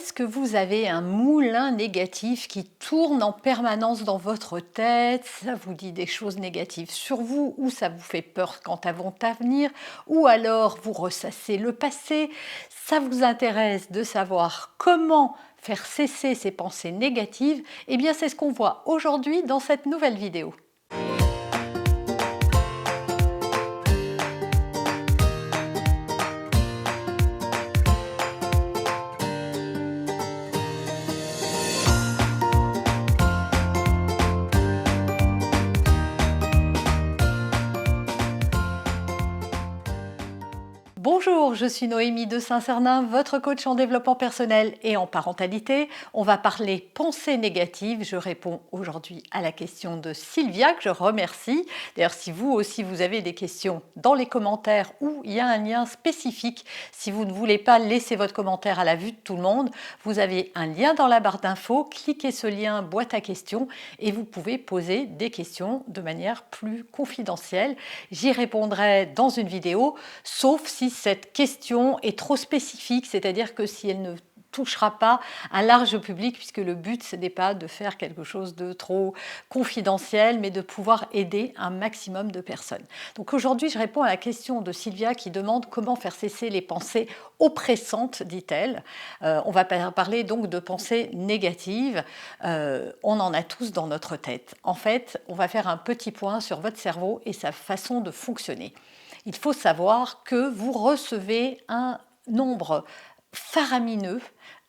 Est-ce que vous avez un moulin négatif qui tourne en permanence dans votre tête? Ça vous dit des choses négatives sur vous, ou ça vous fait peur quant à votre avenir, ou alors vous ressassez le passé. Ça vous intéresse de savoir comment faire cesser ces pensées négatives? Eh bien, c'est ce qu'on voit aujourd'hui dans cette nouvelle vidéo. Bonjour, je suis Noémie de Saint-Cernin, votre coach en développement personnel et en parentalité. On va parler pensées négatives. Je réponds aujourd'hui à la question de Sylvia, que je remercie. D'ailleurs, si vous aussi vous avez des questions dans les commentaires ou il y a un lien spécifique, si vous ne voulez pas laisser votre commentaire à la vue de tout le monde, vous avez un lien dans la barre d'infos. Cliquez ce lien boîte à questions et vous pouvez poser des questions de manière plus confidentielle. J'y répondrai dans une vidéo, sauf si cette question est trop spécifique, c'est-à-dire que si elle ne touchera pas un large public, puisque le but ce n'est pas de faire quelque chose de trop confidentiel, mais de pouvoir aider un maximum de personnes. Donc aujourd'hui, je réponds à la question de Sylvia qui demande comment faire cesser les pensées oppressantes, dit-elle. On va parler donc de pensées négatives. On en a tous dans notre tête. En fait, on va faire un petit point sur votre cerveau et sa façon de fonctionner. Il faut savoir que vous recevez un nombre faramineux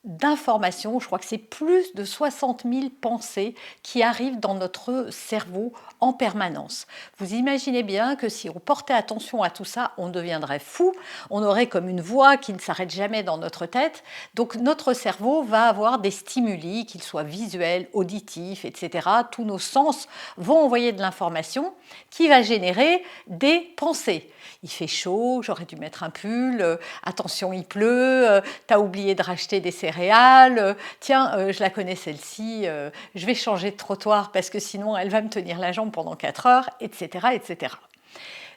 d'informations. Je crois que c'est plus de 60 000 pensées qui arrivent dans notre cerveau en permanence. Vous imaginez bien que si on portait attention à tout ça, on deviendrait fou. On aurait comme une voix qui ne s'arrête jamais dans notre tête. Donc notre cerveau va avoir des stimuli, qu'ils soient visuels, auditifs, etc. Tous nos sens vont envoyer de l'information qui va générer des pensées. Il fait chaud, j'aurais dû mettre un pull, attention il pleut, t'as oublié de racheter des céréales, tiens, je la connais celle-ci, je vais changer de trottoir parce que sinon elle va me tenir la jambe pendant 4 heures, etc. etc.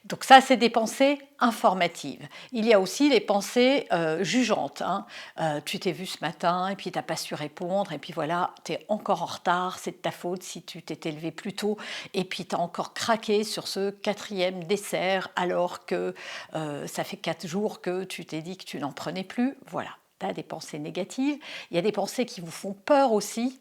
Donc ça, c'est des pensées informatives. Il y a aussi les pensées jugeantes. Tu t'es vu ce matin et puis tu n'as pas su répondre et puis voilà, tu es encore en retard, c'est de ta faute si tu t'étais levé plus tôt et puis tu as encore craqué sur ce 4e dessert alors que ça fait 4 jours que tu t'es dit que tu n'en prenais plus. Voilà, tu as des pensées négatives. Il y a des pensées qui vous font peur aussi.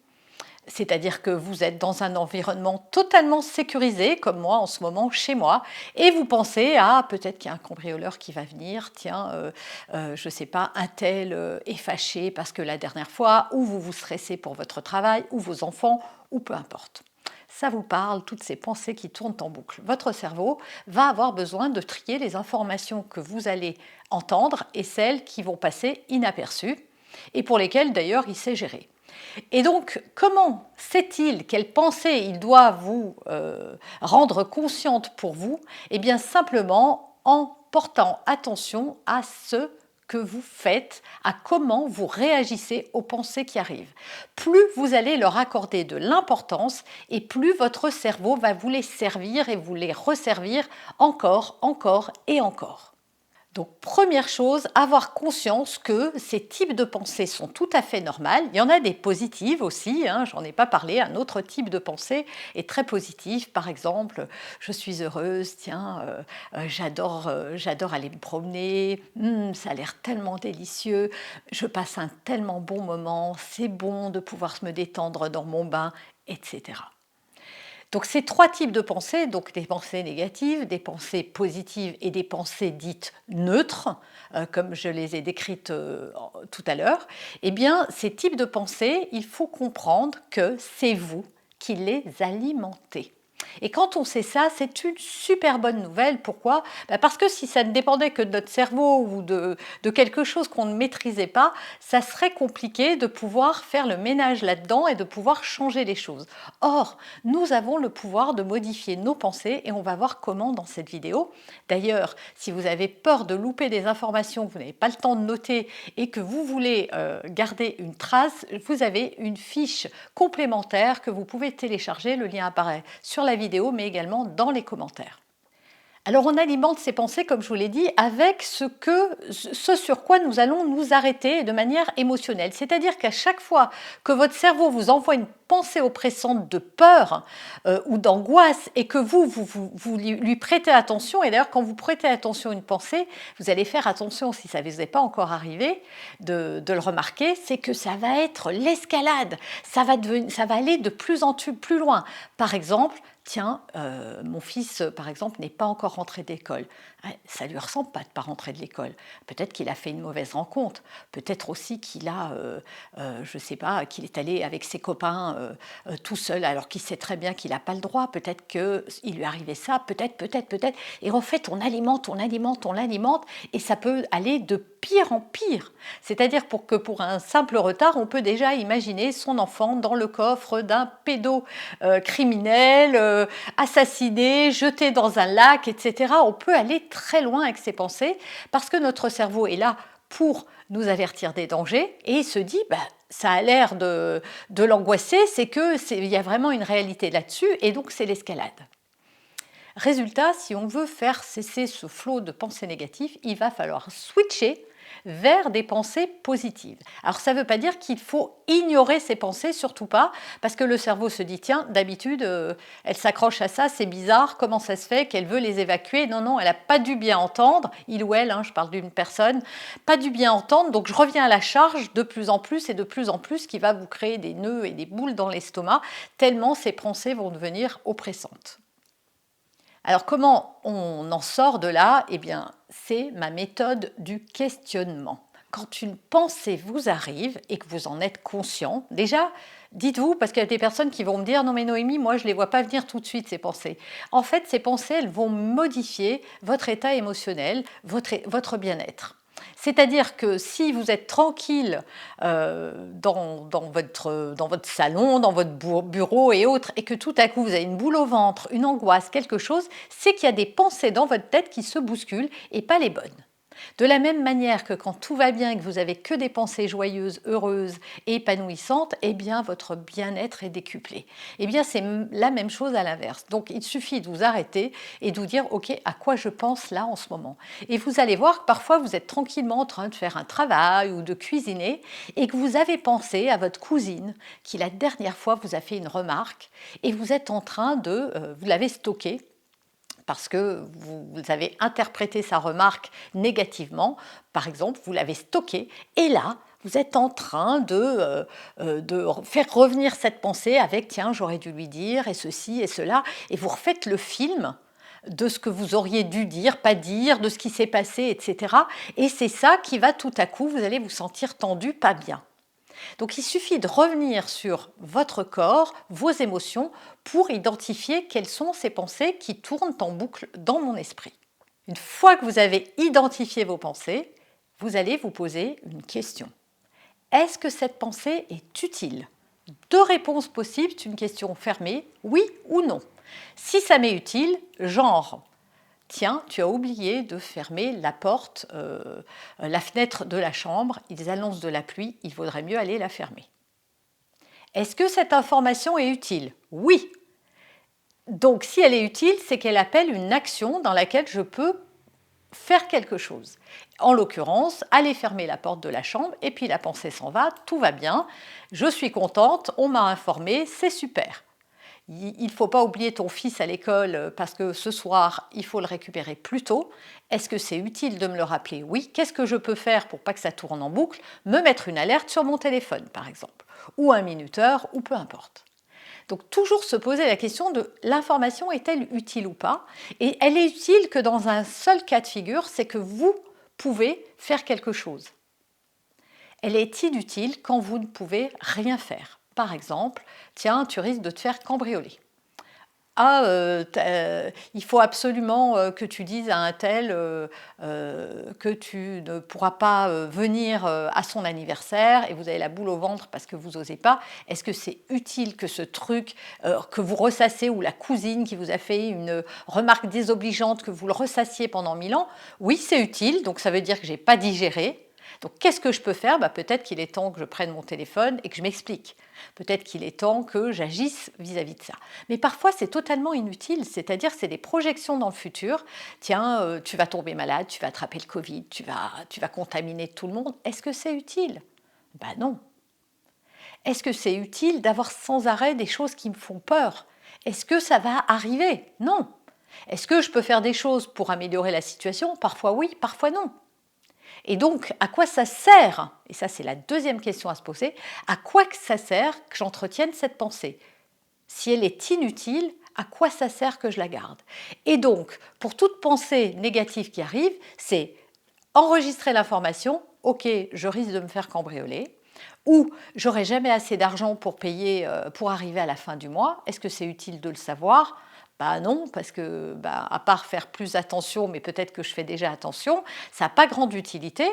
C'est-à-dire que vous êtes dans un environnement totalement sécurisé, comme moi en ce moment chez moi, et vous pensez à peut-être qu'il y a un cambrioleur qui va venir, tiens, je ne sais pas, un tel est fâché parce que la dernière fois, ou vous vous stressez pour votre travail, ou vos enfants, ou peu importe. Ça vous parle, toutes ces pensées qui tournent en boucle. Votre cerveau va avoir besoin de trier les informations que vous allez entendre et celles qui vont passer inaperçues, et pour lesquelles d'ailleurs il sait gérer. Et donc, comment sait-il quelle pensée il doit vous rendre consciente pour vous? Eh bien, simplement en portant attention à ce que vous faites, à comment vous réagissez aux pensées qui arrivent. Plus vous allez leur accorder de l'importance et plus votre cerveau va vous les servir et vous les resservir encore, encore et encore. Donc, première chose, avoir conscience que ces types de pensées sont tout à fait normales. Il y en a des positives aussi, j'en ai pas parlé. Un autre type de pensée est très positif. Par exemple, je suis heureuse, tiens, j'adore aller me promener, ça a l'air tellement délicieux, je passe un tellement bon moment, c'est bon de pouvoir me détendre dans mon bain, etc. Donc ces 3 types de pensées, donc des pensées négatives, des pensées positives et des pensées dites neutres, comme je les ai décrites tout à l'heure, eh bien ces types de pensées, il faut comprendre que c'est vous qui les alimentez. Et quand on sait ça, c'est une super bonne nouvelle. Pourquoi? Parce que si ça ne dépendait que de notre cerveau ou de quelque chose qu'on ne maîtrisait pas, ça serait compliqué de pouvoir faire le ménage là-dedans et de pouvoir changer les choses. Or, nous avons le pouvoir de modifier nos pensées et on va voir comment dans cette vidéo. D'ailleurs, si vous avez peur de louper des informations, que vous n'avez pas le temps de noter et que vous voulez garder une trace, vous avez une fiche complémentaire que vous pouvez télécharger. Le lien apparaît sur la vidéo, mais également dans les commentaires. Alors on alimente ces pensées, comme je vous l'ai dit, avec ce sur quoi nous allons nous arrêter de manière émotionnelle. C'est-à-dire qu'à chaque fois que votre cerveau vous envoie une pensée oppressante de peur ou d'angoisse et que vous lui prêtez attention, et d'ailleurs quand vous prêtez attention à une pensée, vous allez faire attention, si ça ne vous est pas encore arrivé, de le remarquer, c'est que ça va être l'escalade, ça va aller de plus en plus loin. Par exemple, tiens, mon fils, par exemple, n'est pas encore rentré d'école. Ça ne lui ressemble pas de ne pas rentrer de l'école. Peut-être qu'il a fait une mauvaise rencontre. Peut-être aussi qu'il a, je ne sais pas, qu'il est allé avec ses copains tout seul alors qu'il sait très bien qu'il n'a pas le droit. Peut-être qu'il lui est arrivé ça, peut-être. Et en fait, on alimente, et ça peut aller de pire en pire. C'est-à-dire que pour un simple retard, on peut déjà imaginer son enfant dans le coffre d'un pédocriminel, assassiné, jeté dans un lac, etc. On peut aller très loin avec ses pensées parce que notre cerveau est là pour nous avertir des dangers et il se dit ça a l'air de l'angoisser, il y a vraiment une réalité là-dessus et donc c'est l'escalade. Résultat, si on veut faire cesser ce flot de pensées négatives, il va falloir switcher vers des pensées positives. Alors ça ne veut pas dire qu'il faut ignorer ces pensées, surtout pas, parce que le cerveau se dit tiens, d'habitude, elle s'accroche à ça, c'est bizarre, comment ça se fait qu'elle veut les évacuer? Non, elle n'a pas dû bien entendre, il ou elle, je parle d'une personne, pas dû bien entendre, donc je reviens à la charge de plus en plus et de plus en plus, qui va vous créer des nœuds et des boules dans l'estomac, tellement ces pensées vont devenir oppressantes. Alors comment on en sort de là? Eh bien, c'est ma méthode du questionnement. Quand une pensée vous arrive et que vous en êtes conscient, déjà, dites-vous, parce qu'il y a des personnes qui vont me dire « Non mais Noémie, moi je ne les vois pas venir tout de suite ces pensées ». En fait, ces pensées, elles vont modifier votre état émotionnel, votre bien-être. C'est-à-dire que si vous êtes tranquille dans votre salon, dans votre bureau et autres, et que tout à coup vous avez une boule au ventre, une angoisse, quelque chose, c'est qu'il y a des pensées dans votre tête qui se bousculent et pas les bonnes. De la même manière que quand tout va bien et que vous avez que des pensées joyeuses, heureuses et épanouissantes, eh bien votre bien-être est décuplé. Eh bien c'est la même chose à l'inverse. Donc il suffit de vous arrêter et de vous dire ok, à quoi je pense là en ce moment. Et vous allez voir que parfois vous êtes tranquillement en train de faire un travail ou de cuisiner et que vous avez pensé à votre cousine qui la dernière fois vous a fait une remarque et vous êtes en train vous l'avez stockée parce que vous avez interprété sa remarque négativement, par exemple, vous l'avez stockée, et là, vous êtes en train de faire revenir cette pensée avec « tiens, j'aurais dû lui dire, et ceci, et cela », et vous refaites le film de ce que vous auriez dû dire, pas dire, de ce qui s'est passé, etc. Et c'est ça qui va tout à coup, vous allez vous sentir tendu, pas bien. Donc il suffit de revenir sur votre corps, vos émotions, pour identifier quelles sont ces pensées qui tournent en boucle dans mon esprit. Une fois que vous avez identifié vos pensées, vous allez vous poser une question. Est-ce que cette pensée est utile? 2 réponses possibles, c'est une question fermée, oui ou non. Si ça m'est utile, genre tiens, tu as oublié de fermer la porte, la fenêtre de la chambre, ils annoncent de la pluie, il vaudrait mieux aller la fermer. Est-ce que cette information est utile? Oui. Donc si elle est utile, c'est qu'elle appelle une action dans laquelle je peux faire quelque chose. En l'occurrence, aller fermer la porte de la chambre et puis la pensée s'en va, tout va bien, je suis contente, on m'a informée, c'est super. Il ne faut pas oublier ton fils à l'école parce que ce soir, il faut le récupérer plus tôt. Est-ce que c'est utile de me le rappeler? Oui. Qu'est-ce que je peux faire pour pas que ça tourne en boucle? Me mettre une alerte sur mon téléphone, par exemple, ou un minuteur, ou peu importe. Donc toujours se poser la question de l'information est-elle utile ou pas? Et elle est utile que dans un seul cas de figure, c'est que vous pouvez faire quelque chose. Elle est inutile quand vous ne pouvez rien faire. Par exemple, tiens, tu risques de te faire cambrioler. Il faut absolument que tu dises à un tel que tu ne pourras pas venir à son anniversaire et vous avez la boule au ventre parce que vous n'osez pas. Est-ce que c'est utile que ce truc que vous ressassez ou la cousine qui vous a fait une remarque désobligeante, que vous le ressassiez pendant 1000 ans? Oui, c'est utile, donc ça veut dire que je n'ai pas digéré. Donc qu'est-ce que je peux faire? Peut-être qu'il est temps que je prenne mon téléphone et que je m'explique. Peut-être qu'il est temps que j'agisse vis-à-vis de ça. Mais parfois c'est totalement inutile, c'est-à-dire c'est des projections dans le futur. Tiens, tu vas tomber malade, tu vas attraper le Covid, tu vas contaminer tout le monde. Est-ce que c'est utile? Non. Est-ce que c'est utile d'avoir sans arrêt des choses qui me font peur? Est-ce que ça va arriver? Non. Est-ce que je peux faire des choses pour améliorer la situation? Parfois oui, parfois non. Et donc, à quoi ça sert? Et ça, c'est la deuxième question à se poser. À quoi que ça sert que j'entretienne cette pensée? Si elle est inutile, à quoi ça sert que je la garde? Et donc, pour toute pensée négative qui arrive, c'est enregistrer l'information. Ok, je risque de me faire cambrioler. Ou j'aurai jamais assez d'argent pour payer, pour arriver à la fin du mois. Est-ce que c'est utile de le savoir? Non, parce que à part faire plus attention, mais peut-être que je fais déjà attention, ça n'a pas grande utilité.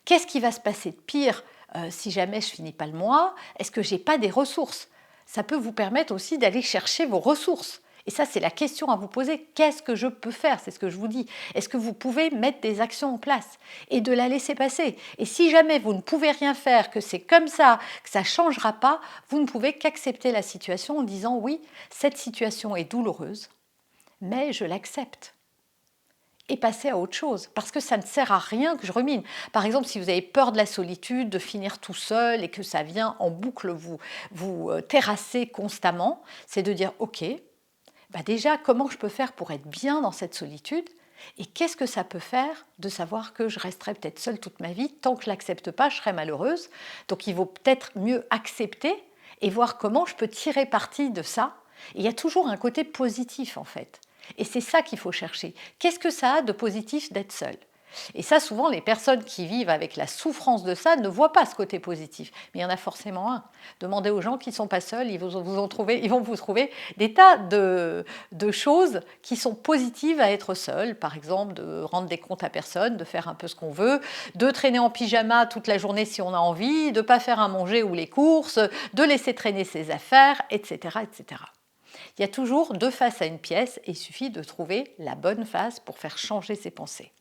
Qu'est-ce qui va se passer de pire si jamais je finis pas le mois? Est-ce que j'ai pas des ressources? Ça peut vous permettre aussi d'aller chercher vos ressources. Et ça, c'est la question à vous poser. Qu'est-ce que je peux faire? C'est ce que je vous dis. Est-ce que vous pouvez mettre des actions en place et de la laisser passer? Et si jamais vous ne pouvez rien faire, que c'est comme ça, que ça ne changera pas, vous ne pouvez qu'accepter la situation en disant oui, cette situation est douloureuse, mais je l'accepte. Et passer à autre chose, parce que ça ne sert à rien que je rumine. Par exemple, si vous avez peur de la solitude, de finir tout seul et que ça vient en boucle vous terrasser constamment, c'est de dire ok, déjà, comment je peux faire pour être bien dans cette solitude? Et qu'est-ce que ça peut faire de savoir que je resterai peut-être seule toute ma vie? Tant que je ne l'accepte pas, je serai malheureuse. Donc il vaut peut-être mieux accepter et voir comment je peux tirer parti de ça. Et il y a toujours un côté positif en fait. Et c'est ça qu'il faut chercher. Qu'est-ce que ça a de positif d'être seule? Et ça, souvent, les personnes qui vivent avec la souffrance de ça ne voient pas ce côté positif. Mais il y en a forcément un. Demandez aux gens qui ne sont pas seuls, ils vont vous trouver des tas de choses qui sont positives à être seul. Par exemple, de rendre des comptes à personne, de faire un peu ce qu'on veut, de traîner en pyjama toute la journée si on a envie, de ne pas faire à manger ou les courses, de laisser traîner ses affaires, etc., etc. Il y a toujours deux faces à une pièce et il suffit de trouver la bonne face pour faire changer ses pensées.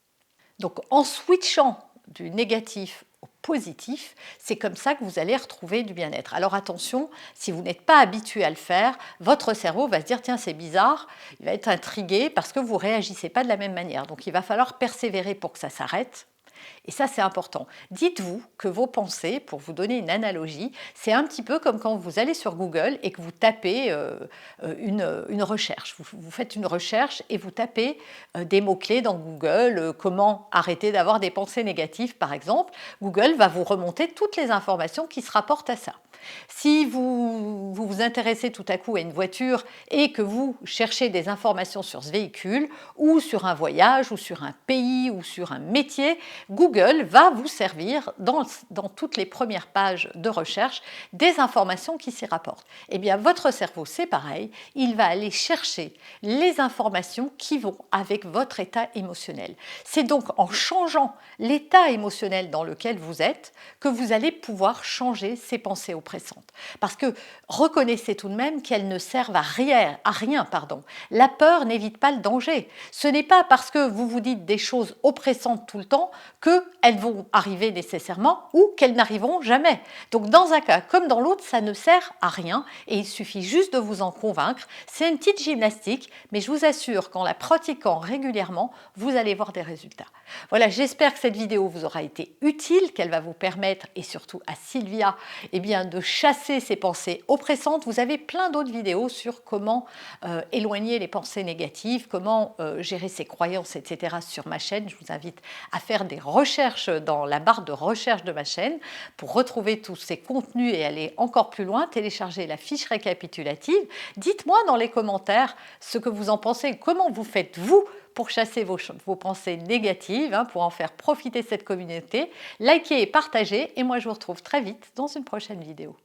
Donc en switchant du négatif au positif, c'est comme ça que vous allez retrouver du bien-être. Alors attention, si vous n'êtes pas habitué à le faire, votre cerveau va se dire tiens c'est bizarre, il va être intrigué parce que vous ne réagissez pas de la même manière. Donc il va falloir persévérer pour que ça s'arrête. Et ça, c'est important. Dites-vous que vos pensées, pour vous donner une analogie, c'est un petit peu comme quand vous allez sur Google et que vous tapez une recherche. Vous faites une recherche et vous tapez des mots-clés dans Google, comment arrêter d'avoir des pensées négatives, par exemple. Google va vous remonter toutes les informations qui se rapportent à ça. Si vous intéressez tout à coup à une voiture et que vous cherchez des informations sur ce véhicule ou sur un voyage ou sur un pays ou sur un métier, Google va vous servir dans toutes les premières pages de recherche des informations qui s'y rapportent. Eh bien, votre cerveau, c'est pareil, il va aller chercher les informations qui vont avec votre état émotionnel. C'est donc en changeant l'état émotionnel dans lequel vous êtes que vous allez pouvoir changer ces pensées oppressantes. Parce que reconnaissez tout de même qu'elles ne servent à rien. La peur n'évite pas le danger. Ce n'est pas parce que vous vous dites des choses oppressantes tout le temps qu'elles vont arriver nécessairement ou qu'elles n'arriveront jamais. Donc dans un cas comme dans l'autre, ça ne sert à rien et il suffit juste de vous en convaincre. C'est une petite gymnastique, mais je vous assure qu'en la pratiquant régulièrement, vous allez voir des résultats. Voilà, j'espère que cette vidéo vous aura été utile, qu'elle va vous permettre, et surtout à Sylvia, de chasser ces pensées oppressantes. Vous avez plein d'autres vidéos sur comment éloigner les pensées négatives, comment gérer ses croyances, etc. sur ma chaîne. Je vous invite à faire des recherches dans la barre de recherche de ma chaîne pour retrouver tous ces contenus et aller encore plus loin, télécharger la fiche récapitulative. Dites-moi dans les commentaires ce que vous en pensez, comment vous faites-vous pour chasser vos pensées négatives, pour en faire profiter cette communauté. Likez et partagez, et moi je vous retrouve très vite dans une prochaine vidéo.